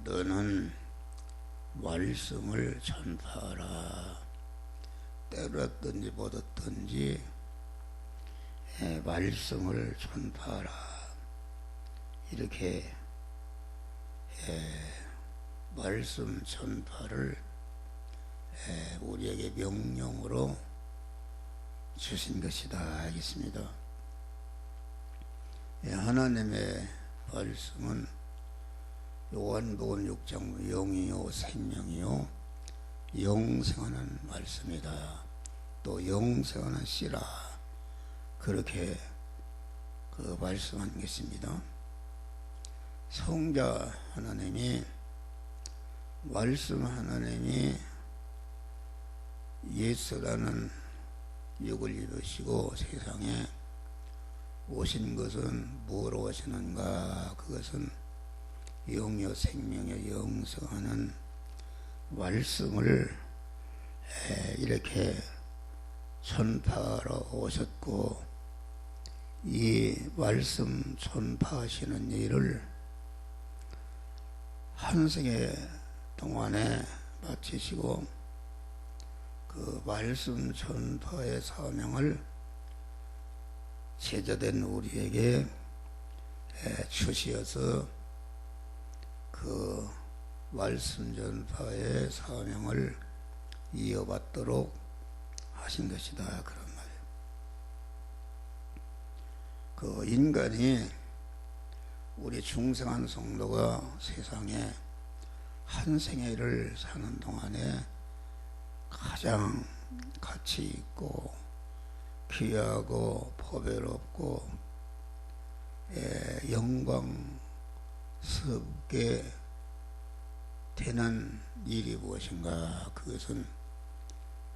너는 말씀을 전파하라. 때렸든지 못했든지 말씀을 전파하라. 이렇게 말씀 전파를 우리에게 명령으로 주신 것이다 하겠습니다. 하나님의 말씀은 요한복음 6장 영이요 생명이요 영생하는 말씀이다. 또 영생하는 씨라 그렇게 말씀한 것입니다. 성자 하나님이 말씀 하나님이 예수라는 육을 입으시고 세상에 오신 것은 뭐로 오시는가? 그것은 영이요 생명이요 영생하는 말씀을 이렇게 전파하러 오셨고, 이 말씀 전파하시는 일을 한 생애 동안에 마치시고 그 말씀 전파의 사명을 제자된 우리에게 주시어서 그 말씀 전파의 사명을 이어받도록 하신 것이다 그런 말이에요. 그 인간이 우리 중생한 성도가 세상에 한 생애를 사는 동안에 가장 가치 있고 귀하고 보배롭고 영광스럽게 되는 일이 무엇인가? 그것은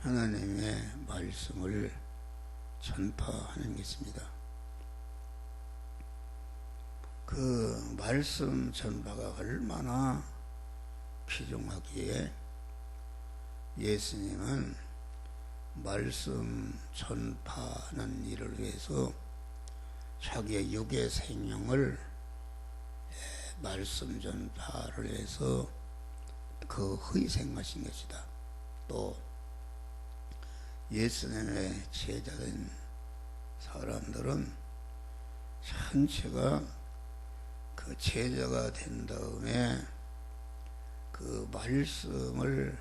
하나님의 말씀을 전파하는 것입니다. 그 말씀 전파가 얼마나 귀중하기에 예수님은 말씀 전파하는 일을 위해서 자기의 육의 생명을 말씀 전파를 위해서 희생하신 것이다. 또 예수님의 제자된 사람들은 전체가 그 제자가 된 다음에 그 말씀을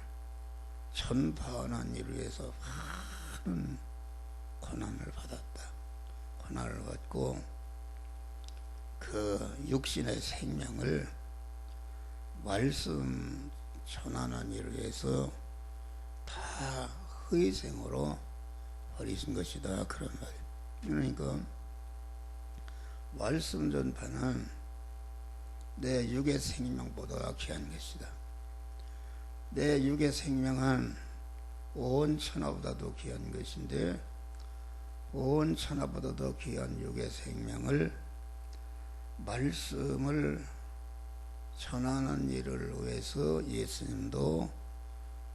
전파하는 일을 위해서 많은 고난을 받았다. 고난을 받고 그 육신의 생명을 말씀 전하는 일을 위해서 다 희생으로 버리신 것이다 그런 말이에요. 그러니까 말씀 전파는 내 육의 생명보다 귀한 것이다. 내 육의 생명은 온 천하보다도 귀한 것인데 온 천하보다도 귀한 육의 생명을 말씀을 전하는 일을 위해서 예수님도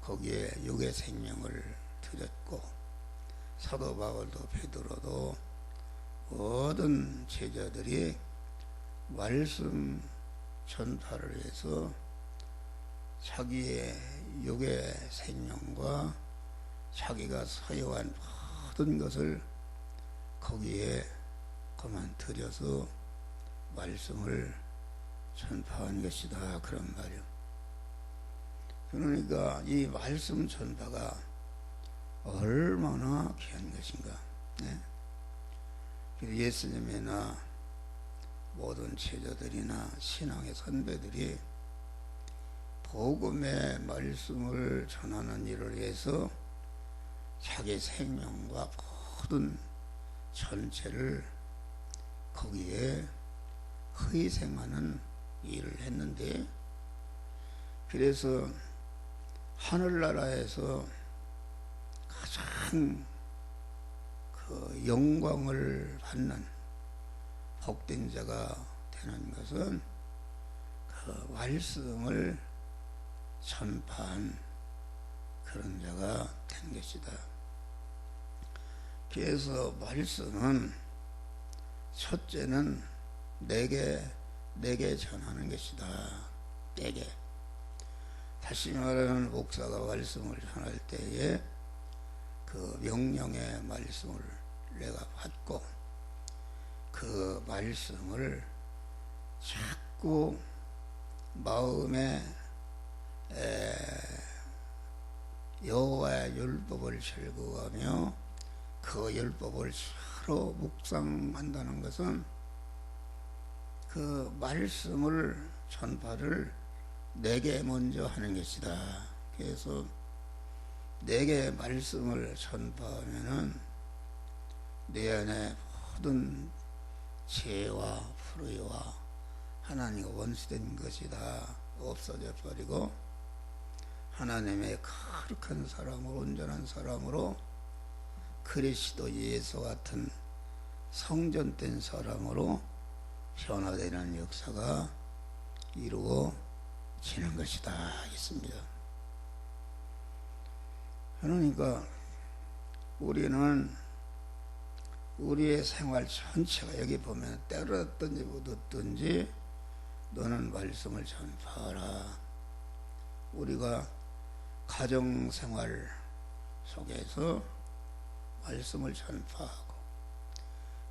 거기에 육의 생명을 드렸고, 사도 바울도 베드로도 모든 제자들이 말씀 전파를 위해서 자기의 육의 생명과 자기가 소유한 모든 것을 거기에 그만 들여서 말씀을 전파한 것이다 그런 말이요. 그러니까 이 말씀 전파가 얼마나 귀한 것인가. 예수님이나 모든 제자들이나 신앙의 선배들이 복음의 말씀을 전하는 일을 위해서 자기 생명과 모든 전체를 거기에 희생하는 일을 했는데, 그래서 하늘나라에서 가장 그 영광을 받는 복된 자가 되는 것은 그 말씀을 전파한 그런 자가 된 것이다. 그래서 말씀은 첫째는 내게 전하는 것이다. 때게. 다시 말하면 목사가 말씀을 전할 때에 그 명령의 말씀을 내가 받고 그 말씀을 자꾸 마음에 여호와의 율법을 즐거워하며 그 율법을 서로 묵상한다는 것은 그 말씀을 전파를 내게 먼저 하는 것이다. 그래서 내게 말씀을 전파하면은 내 안에 모든 죄와 불의와 하나님과 원수된 것이 다 없어져 버리고 하나님의 거룩한 사람으로 온전한 사람으로 그리스도 예수 같은 성전된 사람으로 변화되는 역사가 이루어지는 것이다 했습니다. 그러니까 우리는 우리의 생활 전체가 여기 보면 때렸든지 묻었든지 너는 말씀을 전파하라. 우리가 가정생활 속에서 말씀을 전파하고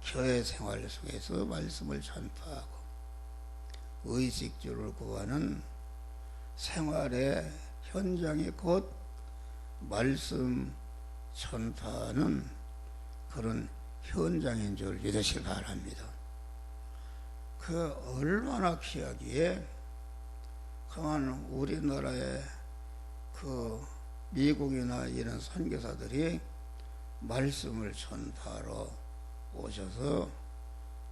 교회생활 속에서 말씀을 전파하고 의식주를 구하는 생활의 현장이 곧 말씀 전파하는 그런 현장인 줄 믿으시기 바랍니다. 그 얼마나 귀하기에 그만 우리나라의 그 미국이나 이런 선교사들이 말씀을 전파하러 오셔서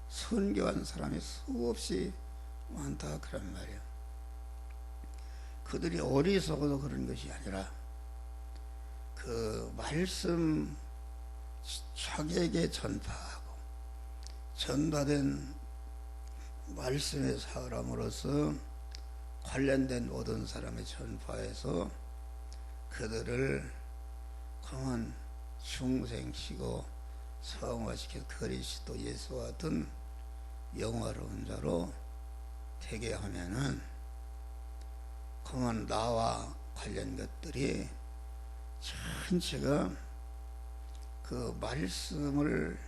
선교한 사람이 수없이 많다 그런 말이에요. 그들이 어리석어도 그런 것이 아니라 그 말씀 자기에게 전파하고 전파된 말씀의 사람으로서 관련된 모든 사람의 전파해서 그들을 그만 중생시고 성화시켜 그리스도 예수와 같은 영화로운 자로 되게 하면은 그만 나와 관련 것들이 전체가 그 말씀을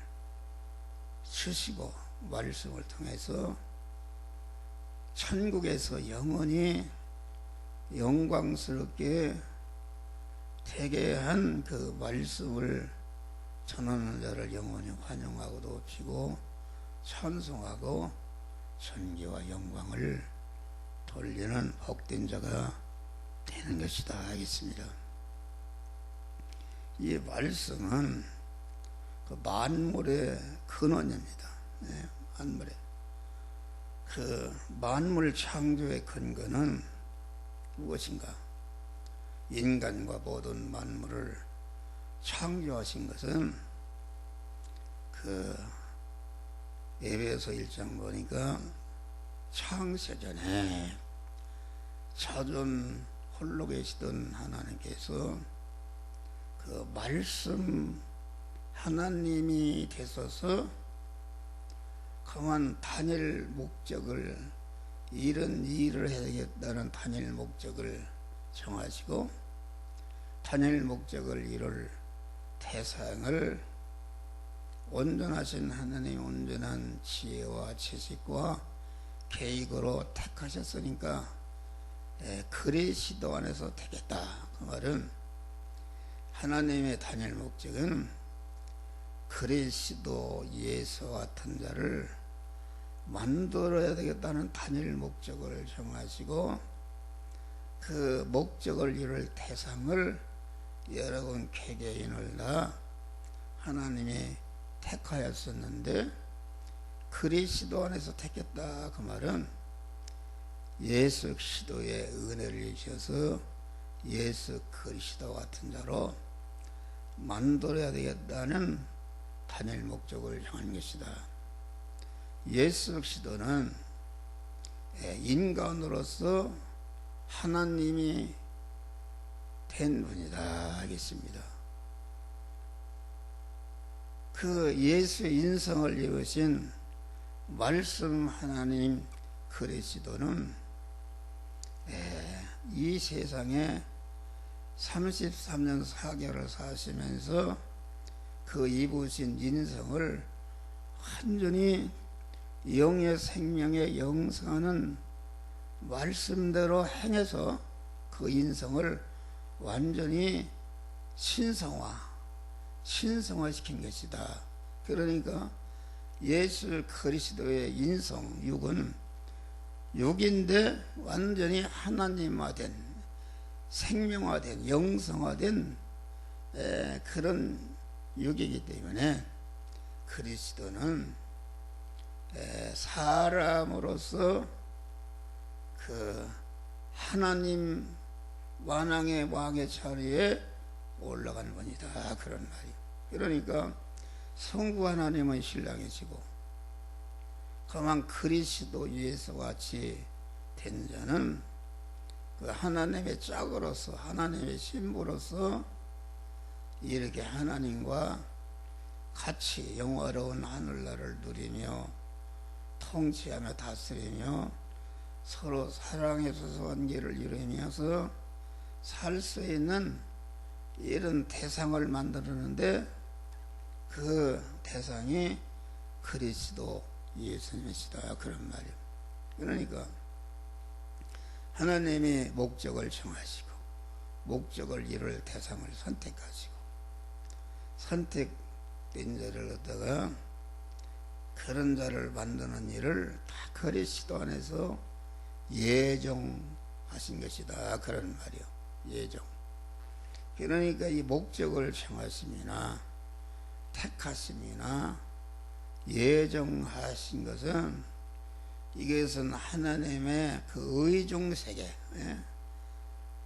주시고 말씀을 통해서 천국에서 영원히 영광스럽게 되게 한 그 말씀을 전하는 자를 영원히 환영하고 높이고 찬송하고 존귀와 영광을 돌리는 복된 자가 되는 것이다 하겠습니다. 이 말씀은 그 만물의 근원입니다. 네, 만물의 그 만물 창조의 근거는 무엇인가? 인간과 모든 만물을 창조하신 것은 그 에베소 1장 보니까 창세전에 자존 홀로 계시던 하나님께서 그 말씀 하나님이 되셔서 그만 단일 목적을 이런 일을 해야겠다는 단일 목적을 정하시고 단일 목적을 이룰 대상을 온전하신 하나님 온전한 지혜와 지식과 계획으로 택하셨으니까 그리스도 안에서 되겠다. 그 말은 하나님의 단일 목적은 그리스도 예수 같은 자를 만들어야 되겠다는 단일 목적을 정하시고 그 목적을 이룰 대상을 여러분 개개인을 다 하나님이 택하였었는데 그리스도 안에서 택했다. 그 말은 예수 그리스도의 은혜를 주셔서 예수 그리스도 같은 자로 만들어야 되겠다는 단일 목적을 정한 것이다. 예수 그리스도는 인간으로서 하나님이 된 분이다 하겠습니다. 그 예수의 인성을 입으신 말씀 하나님 그리스도는 이 세상에 33년 4개월을 사시면서 그 입으신 인성을 완전히 영의 생명에 영성하는 말씀대로 행해서 그 인성을 완전히 신성화시킨 것이다. 그러니까 예수 그리스도의 인성, 육은 육인데 완전히 하나님화된, 생명화된, 영성화된 그런 육이기 때문에 그리스도는 사람으로서 그 하나님 만왕의 왕의 자리에 올라가는 분이다. 그런 말이에요. 그러니까 성부 하나님은 신랑이시고 그만 그리스도 예수와 같이 된 자는 그 하나님의 짝으로서, 하나님의 신부로서 이렇게 하나님과 같이 영화로운 하늘나라를 누리며 통치하며 다스리며 서로 사랑에서 관계를 이루면서 살 수 있는 이런 대상을 만들었는데 그 대상이 그리스도 예수님이시다. 그런 말이에요. 그러니까 하나님이 목적을 정하시고 목적을 이룰 대상을 선택하시고 선택된 자를 갖다가 그런 자를 만드는 일을 다 그리스도 안에서 예정하신 것이다. 그런 말이요. 예정. 그러니까 이 목적을 정하심이나 택하심이나 예정하신 것은 이것은 하나님의 그 의중세계,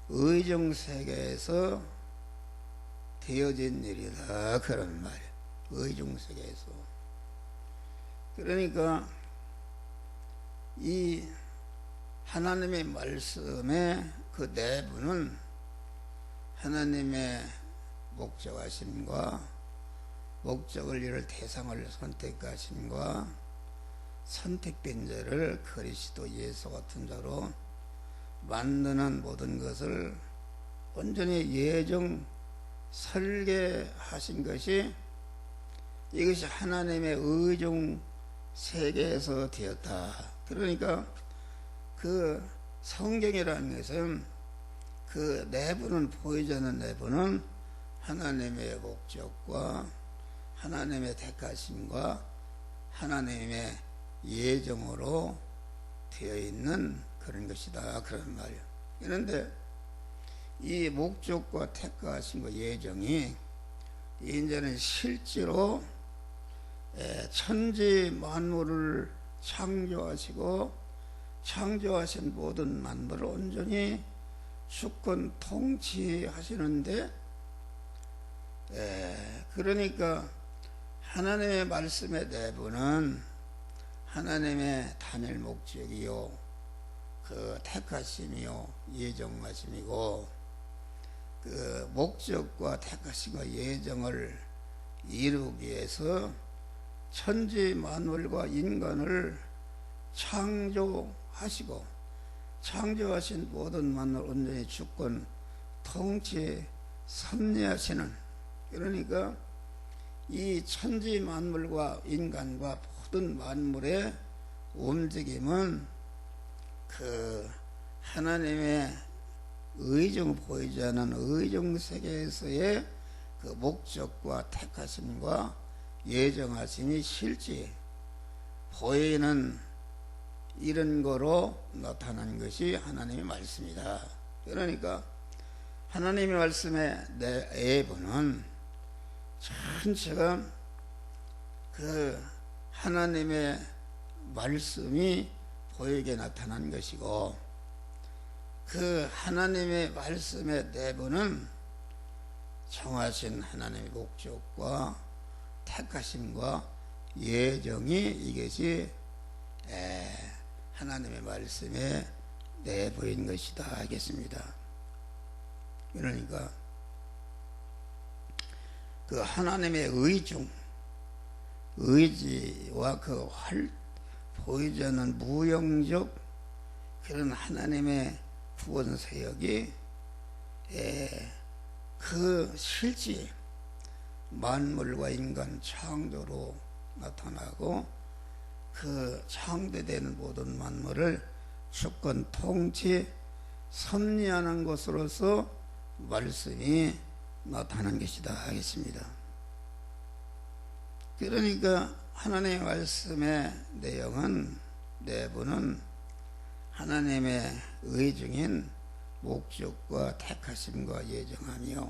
의중세계에서 되어진 일이다. 그런 말이에요. 의중세계에서. 그러니까 이 하나님의 말씀의 그 내부는 하나님의 목적하심과 목적을 이룰 대상을 선택하심과 선택된 자를 그리스도 예수 같은 자로 만드는 모든 것을 온전히 예정 설계하신 것이 이것이 하나님의 의중 세계에서 되었다. 그러니까 그 성경이라는 것은 그 내부는 보이지 않는 내부는 하나님의 목적과 하나님의 택하심과 하나님의 예정으로 되어 있는 그런 것이다. 그런 말이에요. 그런데 이 목적과 택하심과 예정이 이제는 실제로 천지 만물을 창조하시고 창조하신 모든 만물을 온전히 주권 통치하시는데 그러니까 하나님의 말씀의 내부는 하나님의 단일 목적이요 그 택하심이요 예정하심이고 그 목적과 택하심과 예정을 이루기 위해서 천지 만물과 인간을 창조하시고 창조하신 모든 만물 온전히 주권 통치 섭리하시는 그러니까 이 천지 만물과 인간과 모든 만물의 움직임은 그 하나님의 의정 보이지 않는 의정 세계에서의 그 목적과 택하심과 예정하심이 실제 보이는 이런 거로 나타난 것이 하나님의 말씀이다. 그러니까 하나님의 말씀의 내부는 전체가 그 하나님의 말씀이 보이게 나타난 것이고 그 하나님의 말씀의 내부는 정하신 하나님의 목적과 택하심과 예정이 이것이 하나님의 말씀의 내부인 것이다 하겠습니다. 그러니까 그 하나님의 의중 의지와 그 보이지 않는 무형적 그런 하나님의 구원세역이 그 실제 만물과 인간 창조로 나타나고 그 창조된 모든 만물을 주권 통치 섭리하는 것으로서 말씀이 나타난 것이다 하겠습니다. 그러니까 하나님의 말씀의 내부는 하나님의 의중인 목적과 택하심과 예정하며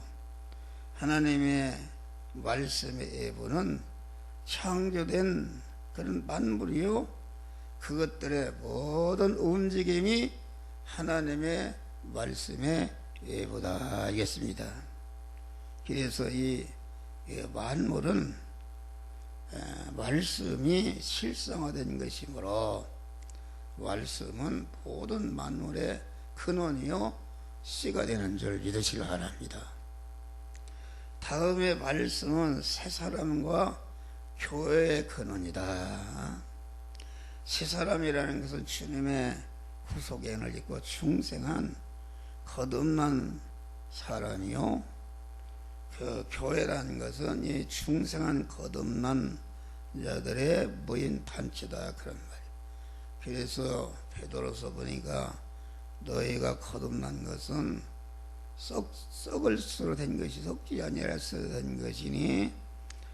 하나님의 말씀의 내부는 창조된 그런 만물이요 그것들의 모든 움직임이 하나님의 말씀의 내부다 하겠습니다. 그래서 이 만물은 말씀이 실상화된 것이므로 말씀은 모든 만물의 근원이요 씨가 되는 줄 믿으시기 바랍니다. 다음에 말씀은 새 사람과 교회의 근원이다. 새 사람이라는 것은 주님의 후속행을 입고 충성한 거듭난 사람이요 그 교회라는 것은 이 충성한 거듭난 자들의 모인 단체다 그런 말이에요. 그래서 베드로서 보니까 너희가 거듭난 것은 썩을 수로 된 것이 썩지 아니하여서 된 것이니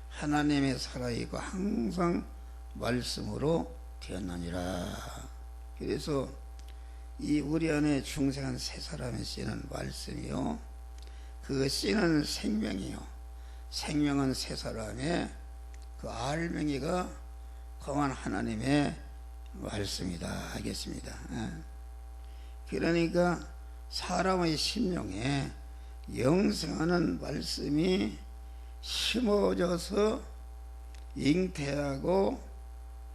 하나님의 살아있고 항상 말씀으로 되었느니라. 그래서 이 우리 안에 충성한 새 사람의 씨는 말씀이요 그 씨는 생명이요 생명은 새 사람의 그 알맹이가 거한 하나님의 말씀이다 하겠습니다. 그러니까 사람의 심령에 영생하는 말씀이 심어져서 잉태하고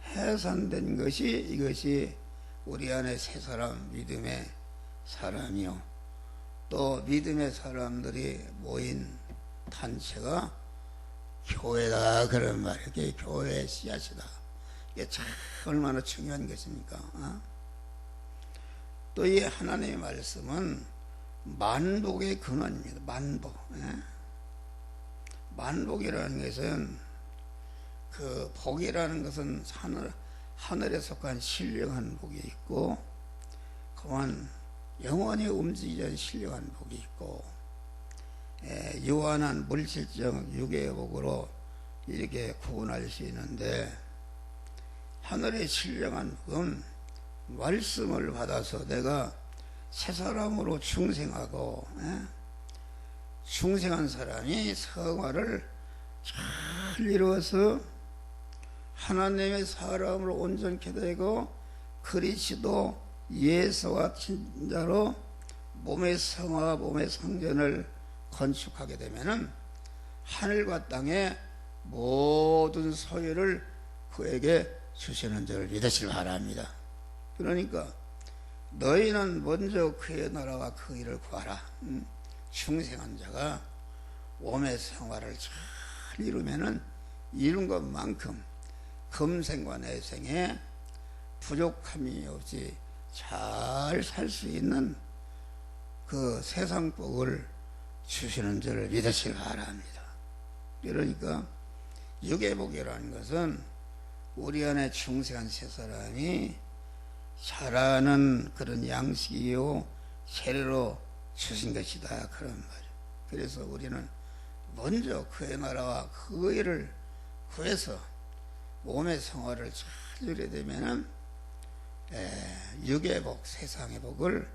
해산된 것이 이것이 우리 안에 새 사람 믿음의 사람이요 또 믿음의 사람들이 모인 단체가 교회다 그런 말이에요. 이게 교회의 씨앗이다. 이게 참 얼마나 중요한 것입니까? 또 이 하나님의 말씀은 만복의 근원입니다. 만복. 만복이라는 것은 그 복이라는 것은 하늘에 속한 신령한 복이 있고 그만 영원히 움직이는 신령한 복이 있고 유한한 물질적 육의 복으로 이렇게 구분할 수 있는데 하늘의 신령한 복은 말씀을 받아서 내가 새 사람으로 충성하고 충성한 사람이 성화를 잘 이루어서 하나님의 사람으로 온전케 되고 그리스도 예수와 친자로 몸의 성화와 몸의 성전을 건축하게 되면은 하늘과 땅의 모든 소유를 그에게 주시는 줄 믿으시기 바랍니다. 그러니까 너희는 먼저 그의 나라와 그 일을 구하라. 충성한 자가 몸의 생활을 잘 이루면은 이룬 것만큼 금생과 내생에 부족함이 없이 잘 살 수 있는 그 세상 복을 주시는 줄 믿으시기 바랍니다. 그러니까 육의 복이라는 것은 우리 안에 충성한 새 사람이 잘하는 그런 양식이요 세례로 주신 것이다 그런 말이에요. 그래서 우리는 먼저 그의 나라와 그 일을 구해서 몸의 생활을 잘 이루게 되면은 육의 복, 세상의 복을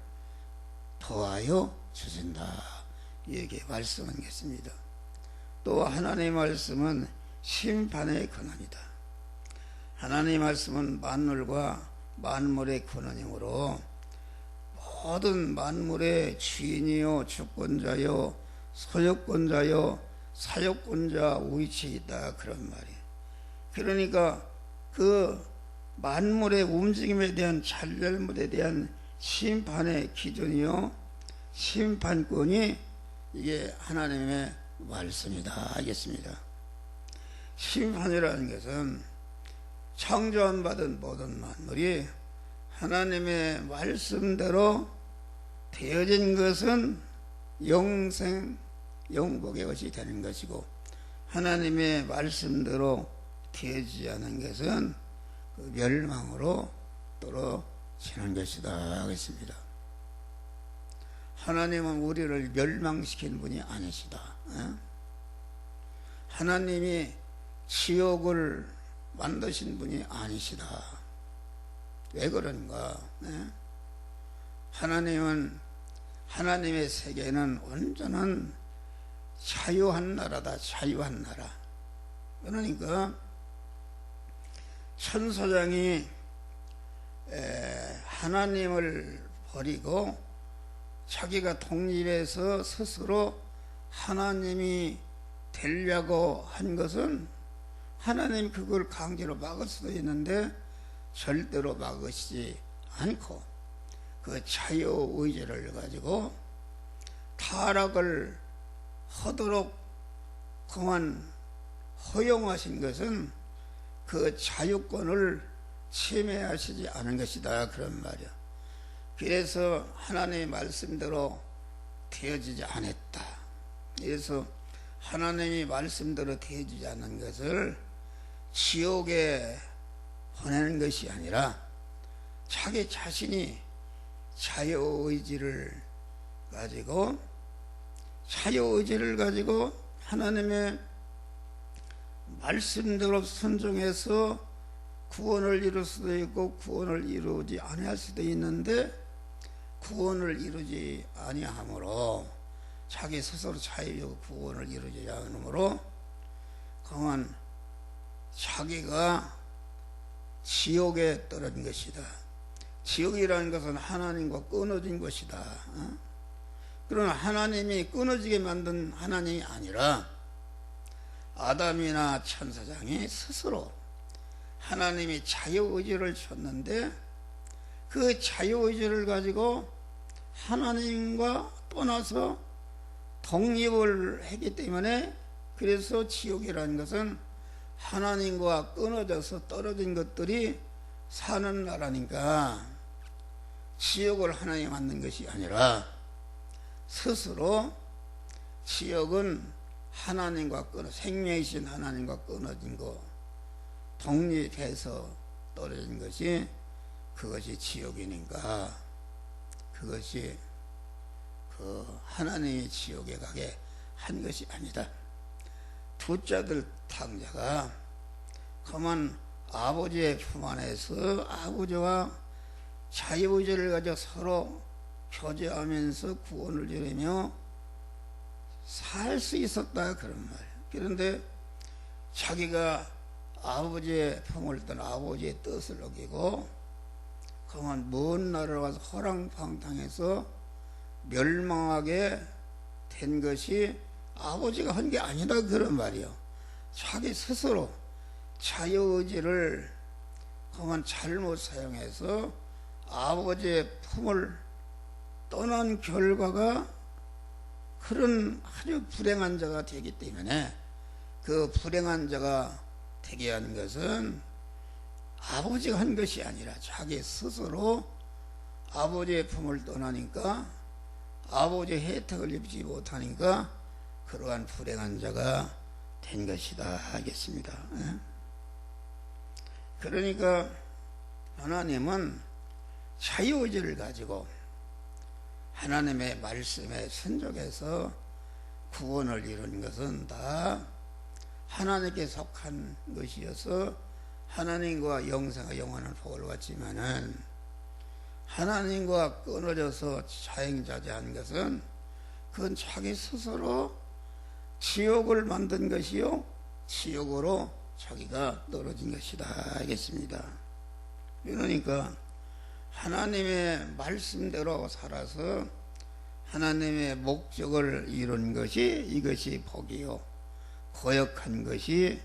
더하여 주신다 이렇게 말씀하겠습니다. 또 하나님의 말씀은 심판의 근원이다. 하나님의 말씀은 만물과 만물의 근원이므로 모든 만물의 주인이요 주권자요 소유권자요 사유권자 위치에 있다 그런 말이에요. 그러니까 그 만물의 움직임에 대한 잘잘못에 대한 심판의 기준이요 심판권이 이게 하나님의 말씀이다 하겠습니다. 심판이라는 것은 창조한 받은 모든 만물이 하나님의 말씀대로 되어진 것은 영생 영복의 것이 되는 것이고, 하나님의 말씀대로 되어지지 않은 것은 그 멸망으로 떨어지는 것이다 하겠습니다. 하나님은 우리를 멸망시킨 분이 아니시다. 하나님이 지옥을 만드신 분이 아니시다. 왜 그런가? 하나님의 세계는 온전한 자유한 나라다. 자유한 나라. 그러니까 천사장이 하나님을 버리고 자기가 독립해서 스스로 하나님이 되려고 한 것은, 하나님이 그걸 강제로 막을 수도 있는데 절대로 막으시지 않고 그 자유의지를 가지고 타락을 하도록 그만 허용하신 것은 그 자유권을 침해하시지 않은 것이다, 그런 말이야. 그래서 하나님의 말씀대로 되어지지 않았다. 그래서 하나님이 말씀대로 되어지지 않는 것을 지옥에 보내는 것이 아니라 자기 자신이 자유의지를 가지고 하나님의 말씀대로 순종해서 구원을 이룰 수도 있고 구원을 이루지 아니할 수도 있는데, 구원을 이루지 아니하므로 자기 스스로 자유적으로 구원을 이루지 않으므로 그만 자기가 지옥에 떨어진 것이다. 지옥이라는 것은 하나님과 끊어진 것이다. 그러나 하나님이 끊어지게 만든 하나님이 아니라 아담이나 천사장이 스스로 하나님이 자유의지를 줬는데 그 자유의지를 가지고 하나님과 떠나서 독립을 했기 때문에, 그래서 지옥이라는 것은 하나님과 끊어져서 떨어진 것들이 사는 나라니까, 지옥을 하나님이 만든 것이 아니라 스스로 지옥은 하나님과 생명이신 하나님과 끊어진 거, 독립해서 떨어진 것이, 그것이 지옥이니까 그것이 그 하나님이 지옥에 가게 한 것이 아니다. 두자들 탕자가 그만 아버지의 품 안에서 아버지와 자유의지를 가지고 서로 교제하면서 구원을 이루며 살 수 있었다, 그런 말이에요. 그런데 자기가 아버지의 품을 떠나 아버지의 뜻을 어기고 그만 먼 나라로 가서 허랑방탕해서 멸망하게 된 것이 아버지가 한 게 아니다, 그런 말이요. 자기 스스로 자유의지를 그만 잘못 사용해서 아버지의 품을 떠난 결과가 그런 아주 불행한 자가 되기 때문에, 그 불행한 자가 되게 한 것은 아버지가 한 것이 아니라 자기 스스로 아버지의 품을 떠나니까, 아버지의 혜택을 입지 못하니까 그러한 불행한 자가 된 것이다 하겠습니다. 그러니까 하나님은 자유의지를 가지고 하나님의 말씀에 순종해서 구원을 이룬 것은 다 하나님께 속한 것이어서 하나님과 영생과 영원한 복을 받지만은, 하나님과 끊어져서 자행자재한 것은 그건 자기 스스로 지옥을 만든 것이요, 지옥으로 자기가 떨어진 것이다 하겠습니다. 그러니까 하나님의 말씀대로 살아서 하나님의 목적을 이룬 것이, 이것이 복이요, 거역한 것이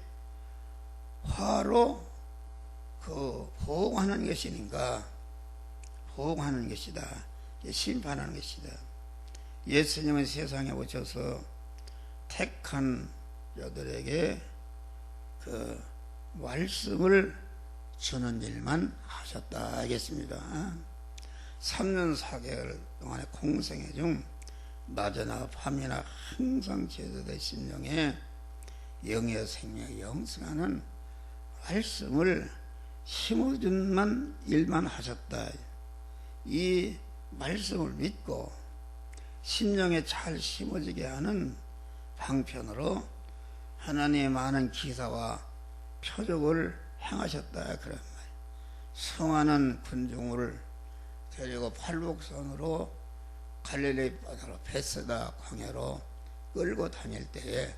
화로 그 보응하는 것이니까, 보응하는 것이다, 심판하는 것이다. 예수님은 세상에 오셔서 택한 자들에게 그 말씀을 주는 일만 하셨다 하겠습니다. 3년 4개월 동안의 공생애 중 낮이나 밤이나 항상 제자의 심령에 영의 생명 영생하는 말씀을 심어준만 일만 하셨다. 이 말씀을 믿고 심령에 잘 심어지게 하는 방편으로 하나님의 많은 기사와 표적을 행하셨다. 그런 말. 성하는 군중을 데리고 팔복선으로 갈릴리 바다로 베세다 광야로 끌고 다닐 때에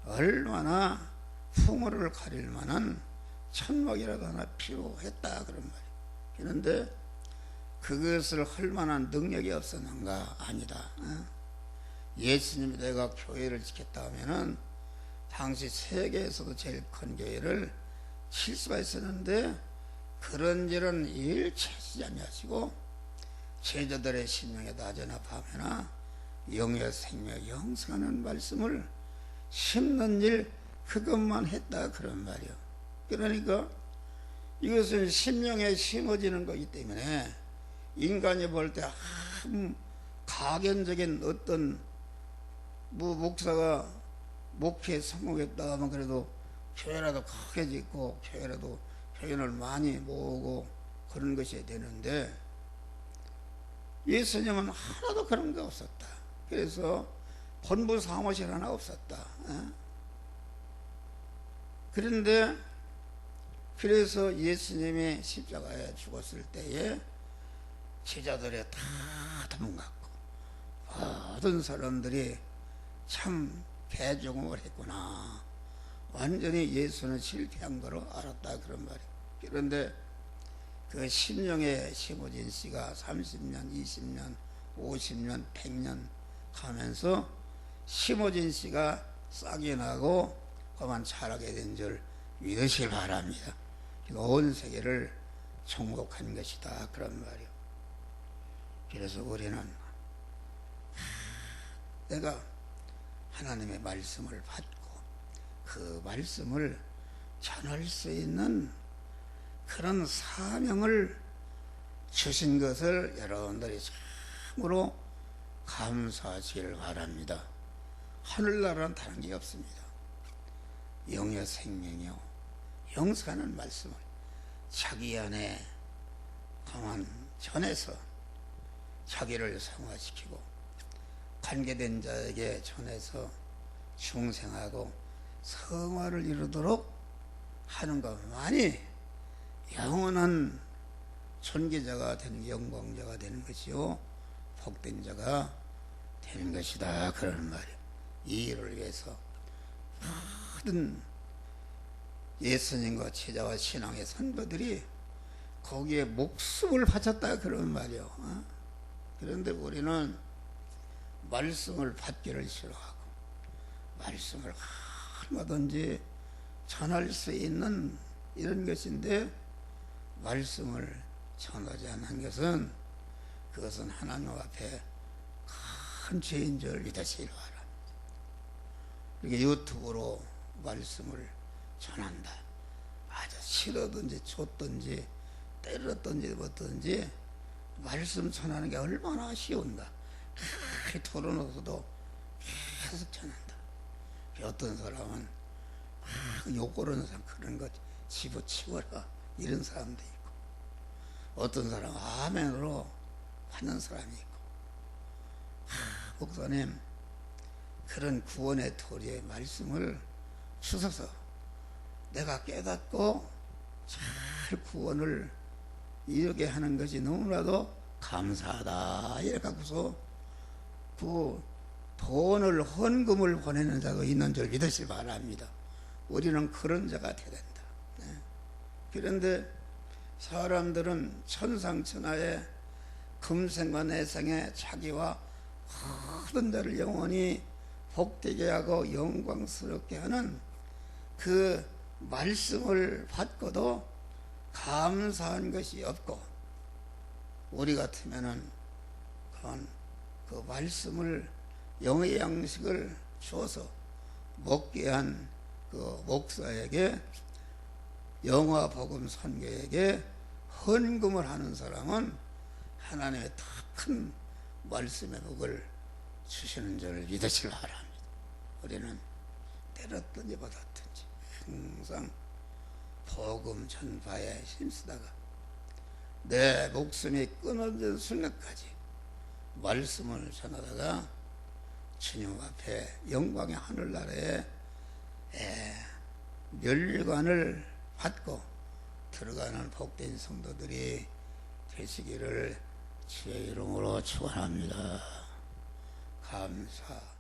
얼마나 풍어를 가릴 만한 천막이라도 하나 필요했다. 그런 말이에요. 그런데 그것을 할 만한 능력이 없었는가? 아니다. 예수님이 내가 교회를 짓겠다 하면은 당시 세계에서도 제일 큰 교회를 칠 수가 있었는데 그런 일은 일체 하시지 아니하시고 제자들의 심령에 낮이나 밤이나 영의 생명 영생하는 말씀을 심는 일 그것만 했다. 그런 말이요. 그러니까 이것은 심령에 심어지는 거기 때문에 인간이 볼 때 가견적인 어떤 목사가 목회에 성공했다 하면 그래도 교회라도 크게 짓고 교회라도 회원을 많이 모으고 그런 것이 되는데 예수님은 하나도 그런 게 없었다. 그래서 본부 사무실 하나 없었다. 그런데 그래서 예수님이 십자가에 죽었을 때에 제자들이 다 도망갔고 모든 사람들이 참 개종을 했구나. 완전히 예수는 실패한 거로 알았다. 그런 말이에요. 그런데 그 심령에 심어진 씨가 30년, 20년, 50년, 100년 가면서 심어진 씨가 싹이 나고 그만 자라게 된 줄 믿으시기 바랍니다. 온 세계를 정복한 것이다. 그런 말이요. 그래서 우리는 내가 하나님의 말씀을 받고 그 말씀을 전할 수 있는 그런 사명을 주신 것을 여러분들이 참으로 감사하시길 바랍니다. 하늘나라는 다른 게 없습니다. 영의 생명이요 영생하는 말씀을 자기 안에 가만 전해서 자기를 성화시키고 관계된 자에게 전해서 중생하고 성화를 이루도록 하는 것만이 영원한 존귀자가 되는 영광자가 되는 것이요 복된 자가 되는 것이다. 그런 말이에요. 이 일을 위해서 모든 예수님과 제자와 신앙의 선배들이 거기에 목숨을 바쳤다. 그런 말이에요. 그런데 우리는 말씀을 받기를 싫어하고 말씀을 얼마든지 전할 수 있는 이런 것인데 말씀을 전하지 않는 것은 그것은 하나님 앞에 큰 죄인 줄 믿으시기 바랍니다. 이렇게 유튜브로 말씀을 전한다. 아주 싫어든지 좋든지 때렸든지 뭐든지 말씀 전하는 게 얼마나 쉬운가. 털어놓고도 계속 전한다. 어떤 사람은 욕고르는 사람 그런 것 집어치워라 이런 사람도 있고 어떤 사람은 아멘으로 하는 사람이 있고 목사님 그런 구원의 도리의 말씀을 주셔서 내가 깨닫고 잘 구원을 이루게 하는 것이 너무나도 감사하다 이렇게 갖고서 그 돈을 헌금을 보내는 자도 있는 줄 믿으시기 바랍니다. 우리는 그런 자가 되야 된다. 그런데 사람들은 천상천하에 금생과 내생에 자기와 모든 자를 영원히 복되게 하고 영광스럽게 하는 그 말씀을 받고도 감사한 것이 없고 우리 같으면은 그 말씀을 영의 양식을 주어서 먹게 한 그 목사에게 영화 복음 선교에게 헌금을 하는 사람은 하나님의 더 큰 말씀의 복을 주시는 줄 믿으시기 바랍니다. 우리는 때렸든지 받았든지 항상 복음 전파에 힘쓰다가 내 목숨이 끊어진 순간까지 말씀을 전하다가 주님 앞에 영광의 하늘나라에 멸관을 받고 들어가는 복된 성도들이 되시기를 주의 이름으로 축원합니다. 감사.